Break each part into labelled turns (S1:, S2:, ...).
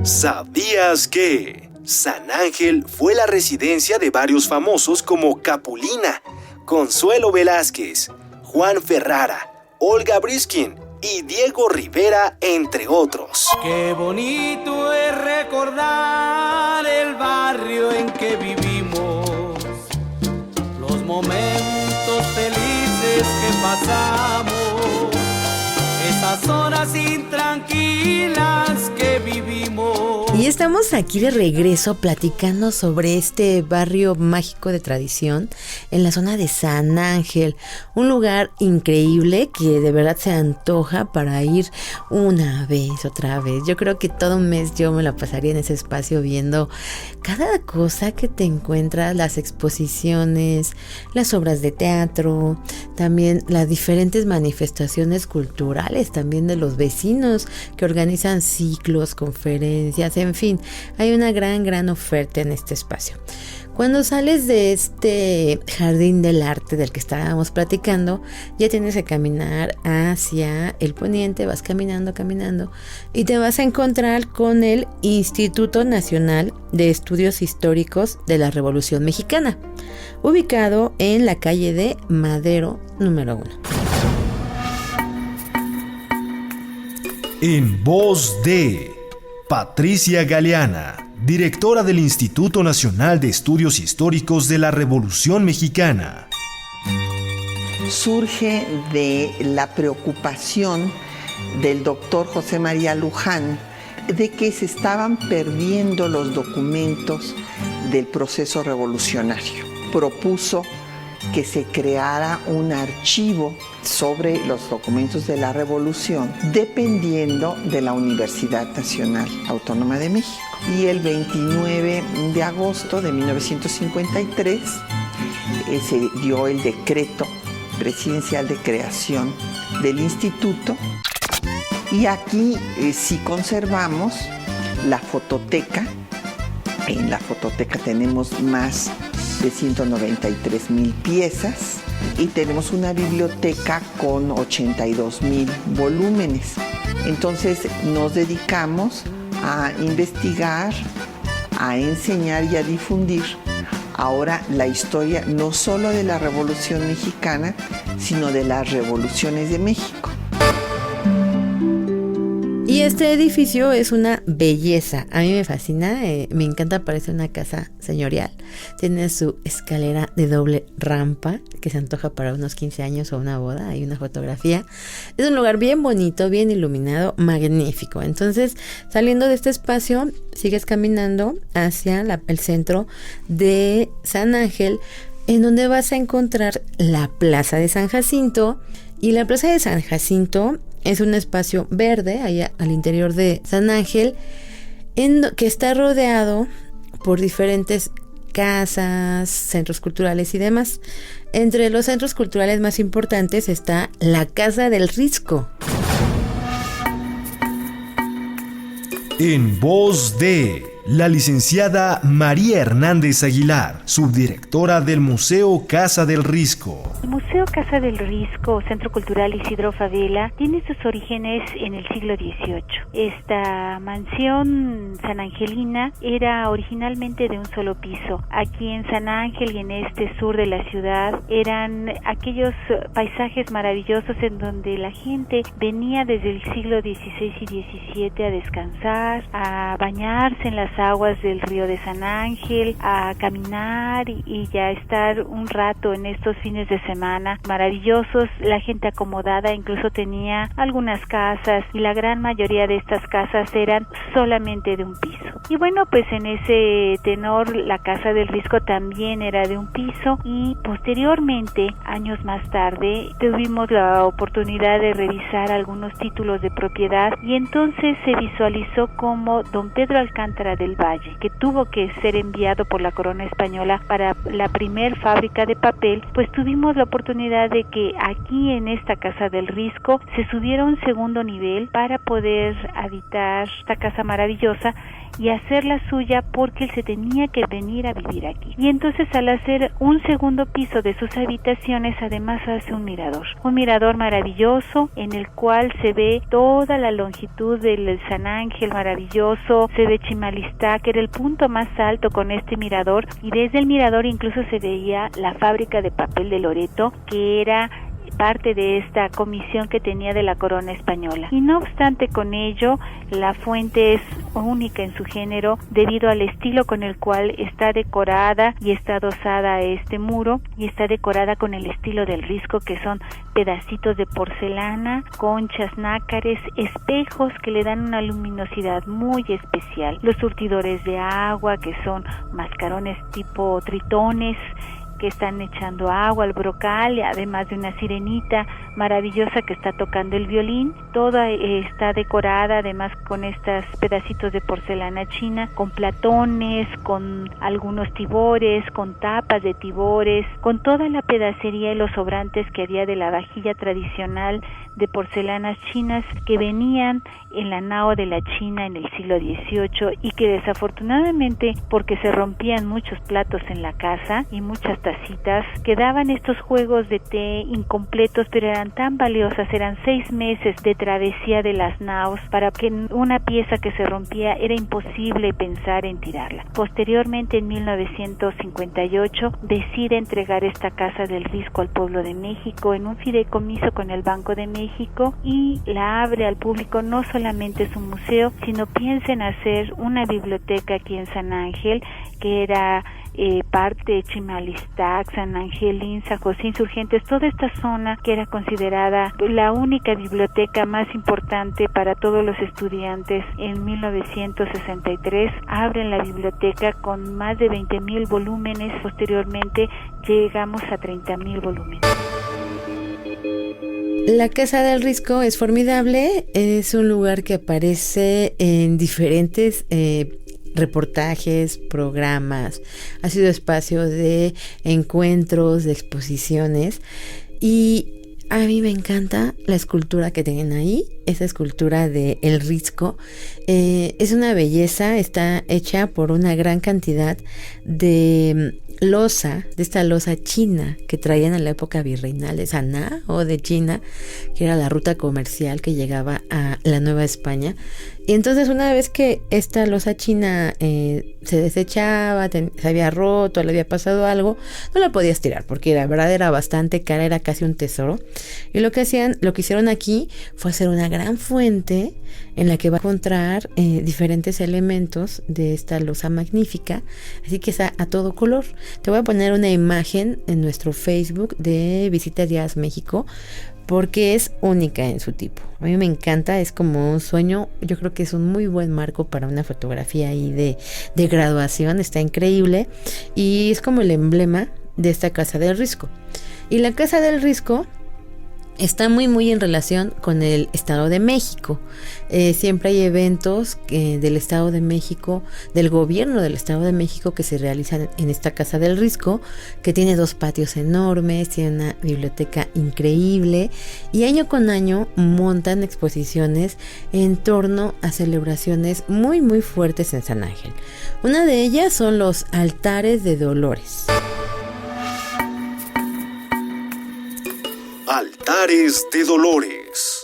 S1: ¿Sabías que San Ángel fue la residencia de varios famosos como Capulina, Consuelo Velázquez, Juan Ferrara, Olga Briskin y Diego Rivera, entre otros?
S2: Qué bonito es recordar el barrio en que vivimos, los momentos felices que pasamos, esas horas intranquilas que vivimos.
S3: Y estamos aquí de regreso platicando sobre este barrio mágico de tradición en la zona de San Ángel, un lugar increíble que de verdad se antoja para ir una vez, otra vez. Yo creo que todo un mes yo me la pasaría en ese espacio viendo cada cosa que te encuentras, las exposiciones, las obras de teatro, también las diferentes manifestaciones culturales también de los vecinos que organizan ciclos, conferencias, en fin, hay una gran oferta en este espacio. Cuando sales de este jardín del arte del que estábamos platicando, ya tienes que caminar hacia el poniente, vas caminando y te vas a encontrar con el Instituto Nacional de Estudios Históricos de la Revolución Mexicana, ubicado en la calle de Madero número 1.
S1: En voz de Patricia Galeana, directora del Instituto Nacional de Estudios Históricos de la Revolución Mexicana.
S4: Surge de la preocupación del doctor José María Luján de que se estaban perdiendo los documentos del proceso revolucionario. Propuso que se creara un archivo sobre los documentos de la revolución dependiendo de la Universidad Nacional Autónoma de México. Y el 29 de agosto de 1953 se dio el decreto presidencial de creación del instituto, y aquí sí conservamos la fototeca. En la fototeca tenemos más de 193,000 piezas y tenemos una biblioteca con 82,000 volúmenes. Entonces nos dedicamos a investigar, a enseñar y a difundir ahora la historia no solo de la Revolución Mexicana, sino de las revoluciones de México.
S3: Y este edificio es una belleza, a mí me fascina, me encanta, parece una casa señorial. Tiene su escalera de doble rampa que se antoja para unos 15 años o una boda, hay una fotografía. Es un lugar bien bonito, bien iluminado, magnífico. Entonces, saliendo de este espacio, sigues caminando hacia el centro de San Ángel, en donde vas a encontrar la Plaza de San Jacinto. Y la Plaza de San Jacinto es un espacio verde allá al interior de San Ángel, que está rodeado por diferentes casas, centros culturales y demás. Entre los centros culturales más importantes está la Casa del Risco.
S1: En voz de la licenciada María Hernández Aguilar, subdirectora del Museo Casa del Risco.
S5: El Museo Casa del Risco, Centro Cultural Isidro Fabela, tiene sus orígenes en el siglo XVIII. Esta mansión sanangelina era originalmente de un solo piso. Aquí en San Ángel y en este sur de la ciudad eran aquellos paisajes maravillosos en donde la gente venía desde el siglo XVI y XVII a descansar, a bañarse en las aguas del río de San Ángel, a caminar y ya estar un rato en estos fines de semana maravillosos. La gente acomodada incluso tenía algunas casas y la gran mayoría de estas casas eran solamente de un piso. Y bueno, pues en ese tenor la Casa del Risco también era de un piso, y posteriormente, años más tarde, tuvimos la oportunidad de revisar algunos títulos de propiedad y entonces se visualizó como don Pedro Alcántara del Valle, que tuvo que ser enviado por la corona española para la primer fábrica de papel, pues tuvimos la oportunidad de que aquí en esta Casa del Risco se subiera un segundo nivel para poder habitar esta casa maravillosa y hacerla suya porque él se tenía que venir a vivir aquí. Y entonces al hacer un segundo piso de sus habitaciones, además hace un mirador maravilloso en el cual se ve toda la longitud del San Ángel maravilloso, se ve Chimalistá, que era el punto más alto con este mirador, y desde el mirador incluso se veía la fábrica de papel de Loreto, que era parte de esta comisión que tenía de la corona española. Y no obstante con ello, la fuente es única en su género debido al estilo con el cual está decorada y está adosada a este muro, y está decorada con el estilo del Risco, que son pedacitos de porcelana, conchas, nácares, espejos que le dan una luminosidad muy especial, los surtidores de agua que son mascarones tipo tritones que están echando agua al brocal, además de una sirenita maravillosa que está tocando el violín. Toda está decorada además con estos pedacitos de porcelana china, con platones, con algunos tibores, con tapas de tibores, con toda la pedacería y los sobrantes que había de la vajilla tradicional de porcelanas chinas que venían en la nao de la China en el siglo XVIII, y que desafortunadamente, porque se rompían muchos platos en la casa y muchas tacitas, quedaban estos juegos de té incompletos, pero eran tan valiosas. Eran 6 meses de travesía de las naos para que una pieza que se rompía era imposible pensar en tirarla. Posteriormente, en 1958, decide entregar esta Casa del Risco al pueblo de México en un fideicomiso con el Banco de México, y la abre al público. No solamente es un museo, sino piensa en hacer una biblioteca aquí en San Ángel, que era parte de Chimalistac, San Angelín, San José Insurgentes, toda esta zona que era considerada la única biblioteca más importante para todos los estudiantes. En 1963 abren la biblioteca con más de 20,000 volúmenes. Posteriormente llegamos a 30,000 volúmenes.
S3: La Casa del Risco es formidable, es un lugar que aparece en diferentes reportajes, programas, ha sido espacio de encuentros, de exposiciones, y a mí me encanta la escultura que tienen ahí. Esa escultura de El Risco es una belleza, está hecha por una gran cantidad de loza, de esta loza china que traían en la época virreinal de Saná o de China, que era la ruta comercial que llegaba a la Nueva España. Y entonces, una vez que esta loza china se desechaba, se había roto, le había pasado algo, no la podías tirar porque la verdad era bastante cara, era casi un tesoro. Y lo que hicieron aquí fue hacer una gran fuente en la que va a encontrar diferentes elementos de esta loza magnífica, así que está a todo color. Te voy a poner una imagen en nuestro Facebook de Visita Díaz México, porque es única en su tipo. A mí me encanta, es como un sueño. Yo creo que es un muy buen marco para una fotografía ahí de graduación. Está increíble y es como el emblema de esta Casa del Risco. Y la Casa del Risco está muy muy en relación con el Estado de México. Siempre hay eventos del Estado de México, del gobierno del Estado de México, que se realizan en esta Casa del Risco, que tiene 2 patios enormes, tiene una biblioteca increíble, y año con año montan exposiciones en torno a celebraciones muy muy fuertes en San Ángel. Una de ellas son los altares de Dolores.
S1: Altares de Dolores.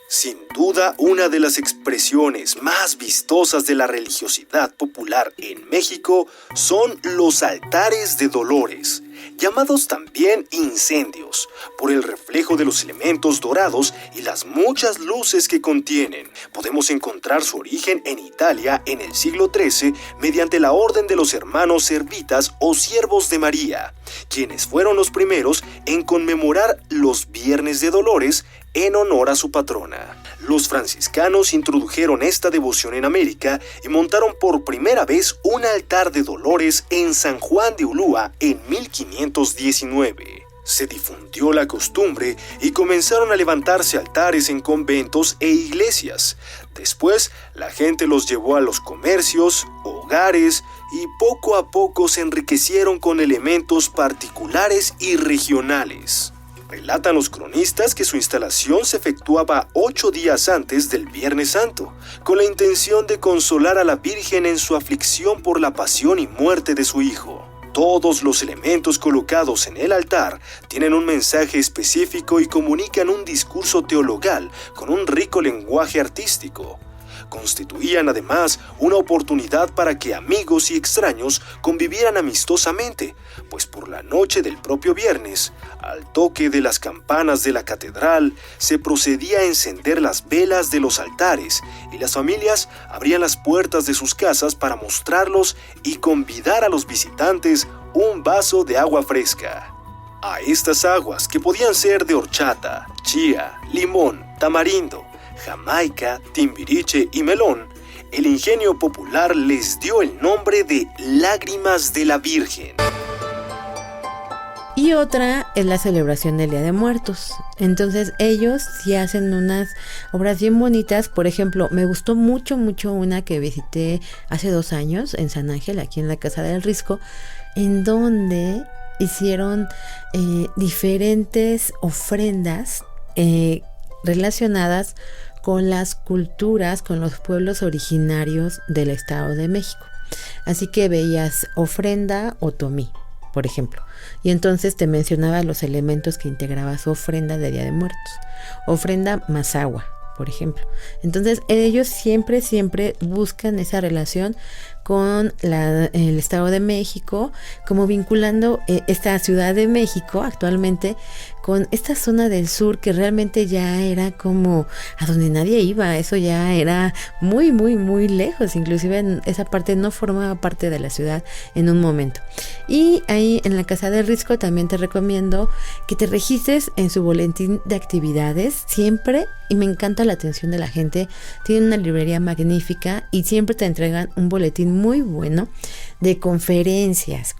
S1: Sin duda, una de las expresiones más vistosas de la religiosidad popular en México son los altares de Dolores, llamados también incendios, por el reflejo de los elementos dorados y las muchas luces que contienen. Podemos encontrar su origen en Italia en el siglo XIII mediante la Orden de los Hermanos Servitas o Siervos de María, quienes fueron los primeros en conmemorar los Viernes de Dolores en honor a su patrona. Los franciscanos introdujeron esta devoción en América y montaron por primera vez un altar de Dolores en San Juan de Ulúa en 1519. Se difundió la costumbre y comenzaron a levantarse altares en conventos e iglesias. Después, la gente los llevó a los comercios, hogares, y poco a poco se enriquecieron con elementos particulares y regionales. Relatan los cronistas que su instalación se efectuaba 8 días antes del Viernes Santo, con la intención de consolar a la Virgen en su aflicción por la pasión y muerte de su hijo. Todos los elementos colocados en el altar tienen un mensaje específico y comunican un discurso teologal con un rico lenguaje artístico. Constituían además una oportunidad para que amigos y extraños convivieran amistosamente, pues por la noche del propio viernes, al toque de las campanas de la catedral, se procedía a encender las velas de los altares y las familias abrían las puertas de sus casas para mostrarlos y convidar a los visitantes un vaso de agua fresca. A estas aguas, que podían ser de horchata, chía, limón, tamarindo, jamaica, timbiriche y melón, el ingenio popular les dio el nombre de lágrimas de la Virgen.
S3: Y otra es la celebración del Día de Muertos. Entonces ellos sí hacen unas obras bien bonitas. Por ejemplo, me gustó mucho una que visité hace 2 años en San Ángel, aquí en la Casa del Risco, en donde hicieron diferentes ofrendas relacionadas con las culturas, con los pueblos originarios del Estado de México. Así que veías ofrenda otomí, por ejemplo, y entonces te mencionaba los elementos que integraba su ofrenda de Día de Muertos. Ofrenda mazahua, por ejemplo. Entonces ellos siempre buscan esa relación con el Estado de México, como vinculando esta Ciudad de México actualmente con esta zona del sur que realmente ya era como a donde nadie iba. Eso ya era muy lejos, inclusive esa parte no formaba parte de la ciudad en un momento. Y ahí en la Casa del Risco también te recomiendo que te registres en su boletín de actividades siempre, y me encanta la atención de la gente. Tienen una librería magnífica y siempre te entregan un boletín muy bueno de conferencias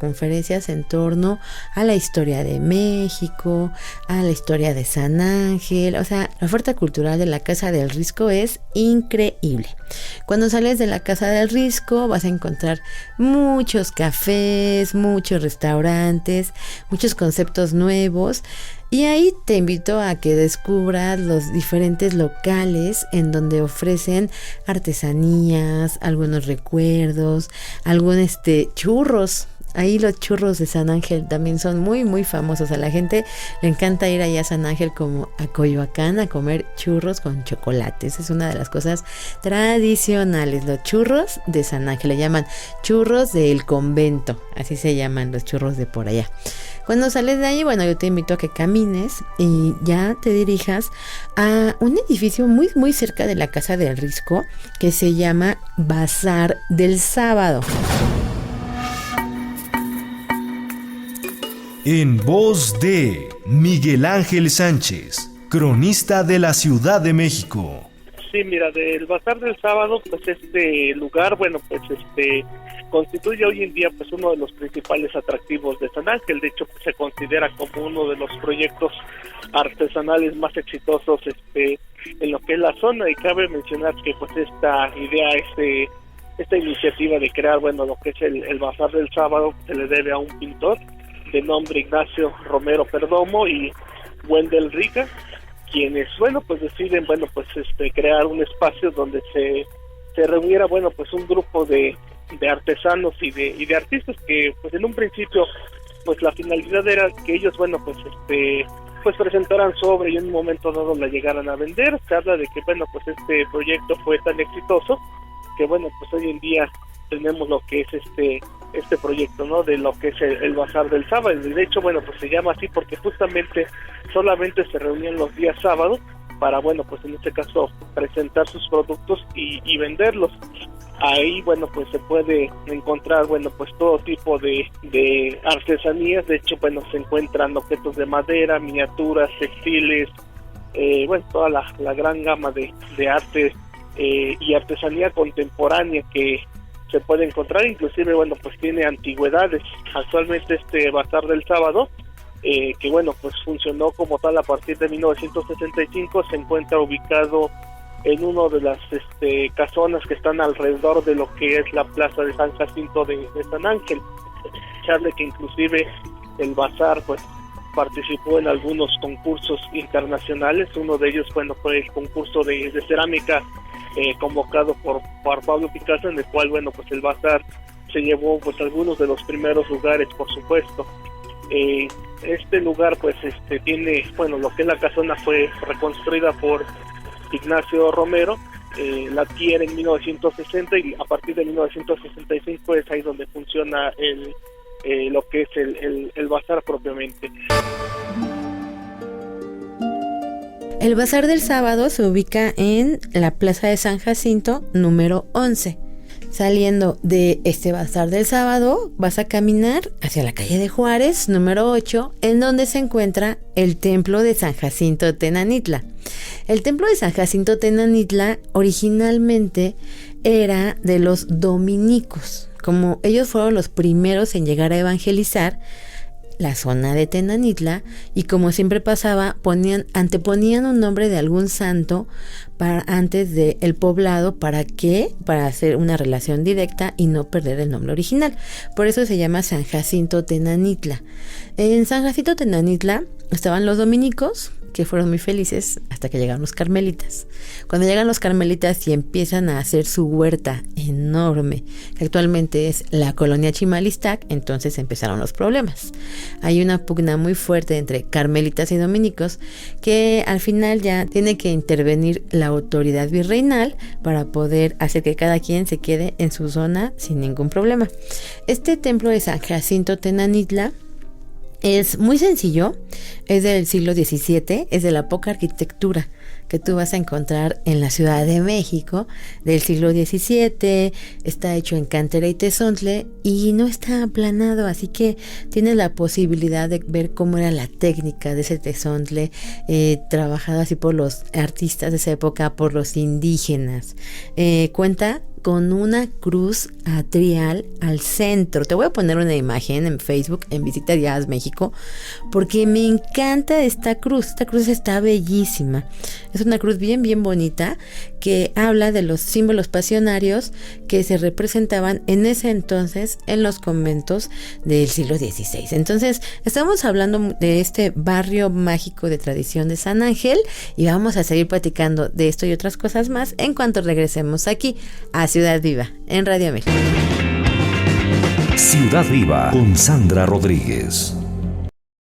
S3: en torno a la historia de México, a la historia de San Ángel. O sea, la oferta cultural de la Casa del Risco es increíble. Cuando sales de la Casa del Risco vas a encontrar muchos cafés, muchos restaurantes, muchos conceptos nuevos. Y ahí te invito a que descubras los diferentes locales en donde ofrecen artesanías, algunos recuerdos, algunos churros. Ahí los churros de San Ángel también son muy famosos. A la gente le encanta ir allá a San Ángel como a Coyoacán a comer churros con chocolate. Esa es una de las cosas tradicionales. Los churros de San Ángel le llaman churros del convento. Así se llaman los churros de por allá. Cuando sales de ahí, bueno, yo te invito a que camines y ya te dirijas a un edificio muy cerca de la Casa del Risco que se llama Bazar del Sábado.
S1: En voz de Miguel Ángel Sánchez, cronista de la Ciudad de México.
S6: Sí, mira, del Bazar del Sábado, pues este lugar, bueno, pues constituye hoy en día pues uno de los principales atractivos de San Ángel. De hecho, pues, se considera como uno de los proyectos artesanales más exitosos en lo que es la zona, y cabe mencionar que pues esta idea, esta iniciativa de crear, bueno, lo que es el Bazar del Sábado, se le debe a un pintor de nombre Ignacio Romero Perdomo y Wendel Rica, quienes, bueno, pues deciden, bueno, pues crear un espacio donde se reuniera, bueno, pues un grupo de artesanos y de artistas que, pues en un principio, pues la finalidad era que ellos, bueno, pues presentaran su obra y en un momento dado la llegaran a vender. Se habla de que, bueno, pues este proyecto fue tan exitoso que, bueno, pues hoy en día tenemos lo que es este proyecto, ¿no? De lo que es el Bazar del Sábado. De hecho, bueno, pues se llama así porque justamente solamente se reunían los días sábados para, bueno, pues en este caso presentar sus productos y venderlos. Ahí, bueno, pues se puede encontrar, bueno, pues todo tipo de artesanías. De hecho, bueno, se encuentran objetos de madera, miniaturas, textiles, bueno, toda la gran gama de arte y artesanía contemporánea que se puede encontrar. Inclusive, bueno, pues tiene antigüedades. Actualmente este Bazar del Sábado, que bueno, pues funcionó como tal a partir de 1965, se encuentra ubicado en uno de las casonas que están alrededor de lo que es la plaza de San Jacinto de San Ángel. Se habla que inclusive el bazar pues participó en algunos concursos internacionales. Uno de ellos, bueno, fue el concurso de cerámica convocado por Pablo Picasso, en el cual, bueno, pues el bazar se llevó pues algunos de los primeros lugares, por supuesto. Este lugar pues tiene, bueno, lo que es la casona fue reconstruida por Ignacio Romero, la adquiere en 1960 y a partir de 1965 es ahí donde funciona lo que es el bazar propiamente.
S3: El Bazar del Sábado se ubica en la Plaza de San Jacinto, número 11. Saliendo de este Bazar del Sábado, vas a caminar hacia la calle de Juárez, número 8, en donde se encuentra el Templo de San Jacinto Tenanitla. El Templo de San Jacinto Tenanitla originalmente era de los dominicos. Como ellos fueron los primeros en llegar a evangelizar la zona de Tenanitla, y como siempre pasaba, anteponían un nombre de algún santo antes del poblado. ¿Para qué? Para hacer una relación directa y no perder el nombre original. Por eso se llama San Jacinto Tenanitla. En San Jacinto Tenanitla estaban los dominicos, que fueron muy felices hasta que llegaron los carmelitas. Cuando llegan los carmelitas y empiezan a hacer su huerta enorme, que actualmente es la colonia Chimalistac, entonces empezaron los problemas. Hay una pugna muy fuerte entre carmelitas y dominicos, que al final ya tiene que intervenir la autoridad virreinal para poder hacer que cada quien se quede en su zona sin ningún problema. Este templo de San Jacinto Tenanitla es muy sencillo, es del siglo XVII, es de la poca arquitectura que tú vas a encontrar en la Ciudad de México del siglo XVII. Está hecho en cantera y tezontle y no está aplanado, así que tienes la posibilidad de ver cómo era la técnica de ese tezontle, trabajado así por los artistas de esa época, por los indígenas. Cuenta con una cruz atrial al centro. Te voy a poner una imagen en Facebook, en Visita Guiadas México, porque me encanta esta cruz. Esta cruz está bellísima. Es una cruz bien, bien bonita que habla de los símbolos pasionarios que se representaban en ese entonces en los conventos del siglo XVI. Entonces, estamos hablando de este barrio mágico de tradición de San Ángel y vamos a seguir platicando de esto y otras cosas más en cuanto regresemos aquí a Ciudad Viva en Radio México.
S7: Ciudad Viva con Sandra Rodríguez.